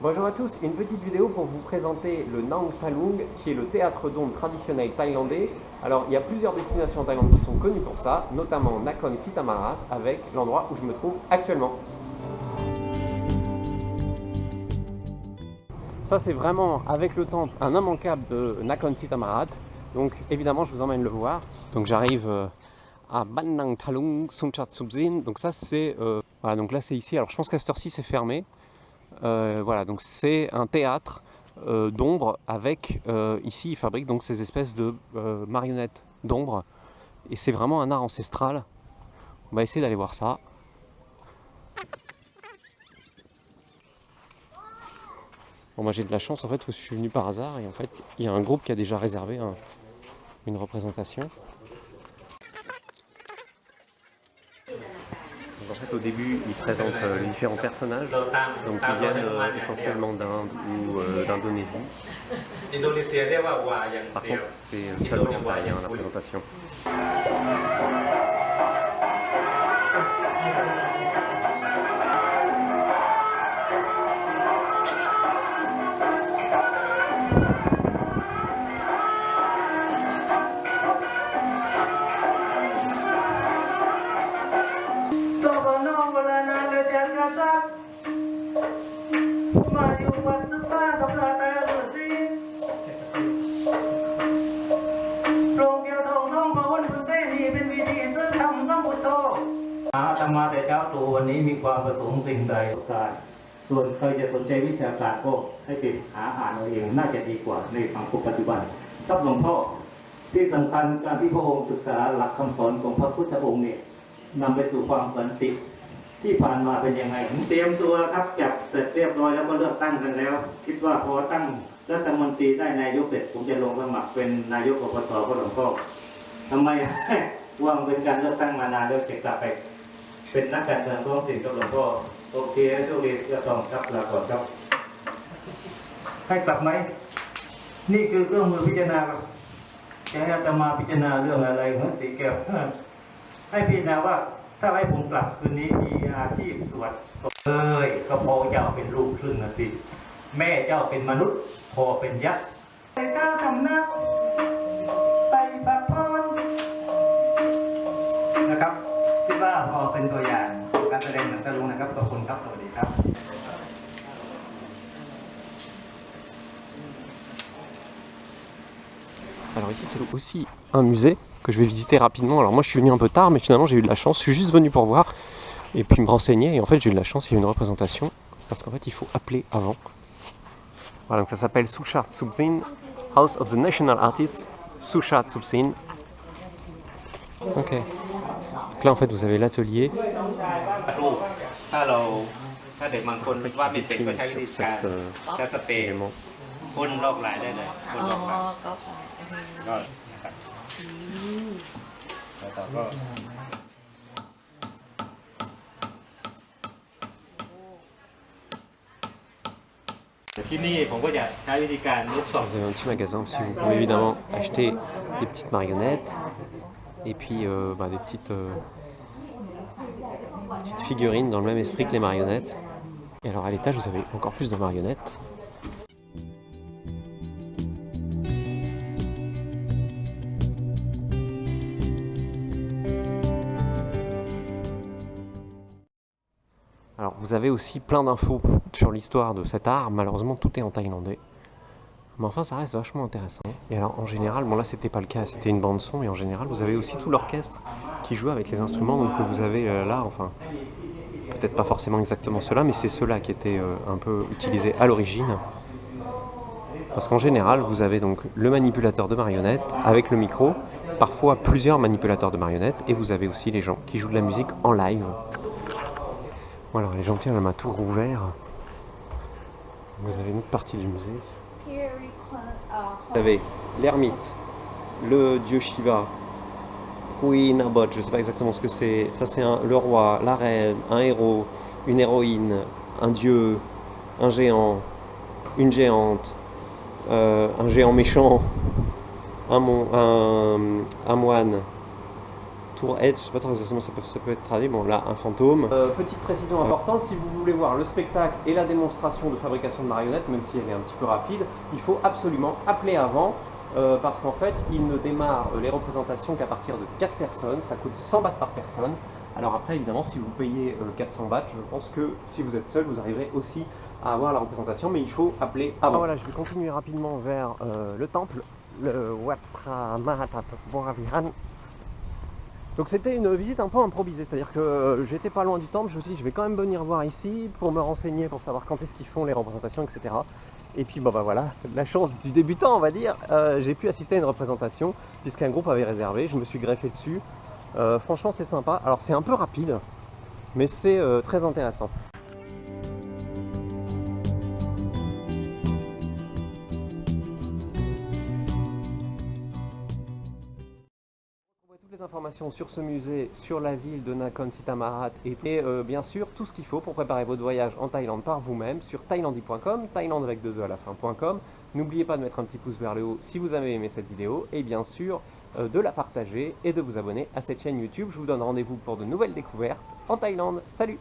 Bonjour à tous, une petite vidéo pour vous présenter le Nang Palung, qui est le théâtre d'ombre traditionnel thaïlandais. Alors, il y a plusieurs destinations en Thaïlande qui sont connues pour ça, notamment Nakhon Si Thammarat, avec l'endroit où je me trouve actuellement. Ça, c'est vraiment, avec le temple, un immanquable de Nakhon Si Thammarat. Donc, évidemment, je vous emmène le voir. Donc, j'arrive à Ban Nang Thalung Songchat Subsin. Donc, ça, c'est... voilà, donc là, c'est ici. Alors, je pense qu'à cette heure-ci, c'est fermé. Voilà, donc c'est un théâtre d'ombre avec, ici ils fabriquent donc ces espèces de marionnettes d'ombre et c'est vraiment un art ancestral. On va essayer d'aller voir ça. Bon, moi j'ai de la chance en fait parce que je suis venu par hasard et en fait il y a un groupe qui a déjà réservé une représentation. En fait, au début, ils présentent les différents personnages, donc qui viennent essentiellement d'Inde ou d'Indonésie. Par contre, c'est seulement en thaï, la présentation.ส่วนใครจะสนใจวิชาการก็ให้ไปหาอ่านเอาเองน่าจะดีกว่าในสังคมปัจจุบันครับหลวงพ่อที่สำคัญการที่พระองค์ศึกษาหลักคำสอนของพระพุทธองค์เนี่ยนำไปสู่ความสันติที่ผ่านมาเป็นยังไงผมเตรียมตัวครับจับเสร็จเรียบร้อยแล้วก็เลือกตั้งกันแล้วคิดว่าพอตั้งรัฐมนตรีได้นายกเสร็จผมจะลงสมัครเป็นนายกอบตก็หลวงพ่อทำไมว่างเป็นการเลือกตั้งมานานแล้วเสร็จกลับไปเป็นนักการเมืองท้องถิ่นกับหลวงพ่อโอเคโชคดีก็ต้องครับลาก่อนครับให้กลับไหมนี่คือเครื่องมือพิจารณาครับจะให้อาตมาพิจารณาเรื่องอะไรหัวสีแก้วให้พิจารณาว่าถ้าให้ผมกลับคืนนี้มีอาชีพสวดก็พอเจ้าเป็นลูกครึ่งนะสิแม่เจ้าเป็นมนุษย์พอเป็นยักษ์ไปก้าวทำนักไปพักผ่อนนะครับคิดว่าพอเป็นตัวอย่างการแสดงหนังตะลุงนะครับขอบคุณครับสวัสดีครับ Alors ici c'est aussi un musée que je vais visiter rapidement. Alors moi je suis venu un peu tard mais finalement j'ai eu de la chance, je suis juste venu pour voir et puis me renseigner et en fait j'ai eu de la chance, il y a une représentation parce qu'en fait il faut appeler avant. Voilà donc ça s'appelle Suchat Subsin, House of the National Artist, Suchat Subsin. Ok. Donc là en fait vous avez l'atelier. En fait, il dessine sur cet élément. Vous avez un petit magasin aussi, vous pouvez évidemment acheter des petites marionnettes et puis des petites figurines dans le même esprit que les marionnettes. Et alors à l'étage vous avez encore plus de marionnettes. Alors vous avez aussi plein d'infos sur l'histoire de cet art, malheureusement tout est en thaïlandais. Mais enfin ça reste vachement intéressant. Et alors en général, bon là c'était pas le cas, c'était une bande son, mais en général vous avez aussi tout l'orchestre qui joue avec les instruments donc, que vous avez là, enfin peut-être pas forcément exactement ceux-là, mais c'est ceux-là qui étaient un peu utilisés à l'origine. Parce qu'en général vous avez donc le manipulateur de marionnettes avec le micro, parfois plusieurs manipulateurs de marionnettes, et vous avez aussi les gens qui jouent de la musique en live. Bon alors les gens tiennent la main tout rouvert. Vous avez une autre partie du musée. Vous avez l'ermite, le dieu Shiva, Hui Nabot, je ne sais pas exactement ce que c'est. Ça c'est le roi, la reine, un héros, une héroïne, un dieu, un géant, une géante, un géant méchant, un moine. tour Edge, je sais pas trop exactement ça peut être traduit, bon là un fantôme. Petite précision importante, si vous voulez voir le spectacle et la démonstration de fabrication de marionnettes, même si elle est un petit peu rapide, il faut absolument appeler avant, parce qu'en fait il ne démarre les représentations qu'à partir de 4 personnes, ça coûte 100 bahts par personne. Alors après évidemment si vous payez 400 bahts, je pense que si vous êtes seul vous arriverez aussi à avoir la représentation, mais il faut appeler avant. Voilà, je vais continuer rapidement vers le temple, le Wat Phra Mahathat Borivihan. Donc c'était une visite un peu improvisée, c'est-à-dire que j'étais pas loin du temple, je me suis dit je vais quand même venir voir ici pour me renseigner, pour savoir quand est-ce qu'ils font les représentations, etc. Et puis bon bah voilà, la chance du débutant on va dire, j'ai pu assister à une représentation puisqu'un groupe avait réservé, je me suis greffé dessus. Franchement c'est sympa, alors c'est un peu rapide, mais c'est très intéressant. Toutes les informations sur ce musée, sur la ville de Nakhon Si Thammarat et bien sûr tout ce qu'il faut pour préparer votre voyage en Thaïlande par vous-même sur thailandie.com, Thaïlande avec 2 E à la fin.com. N'oubliez pas de mettre un petit pouce vers le haut si vous avez aimé cette vidéo et bien sûr de la partager et de vous abonner à cette chaîne YouTube. Je vous donne rendez-vous pour de nouvelles découvertes en Thaïlande. Salut!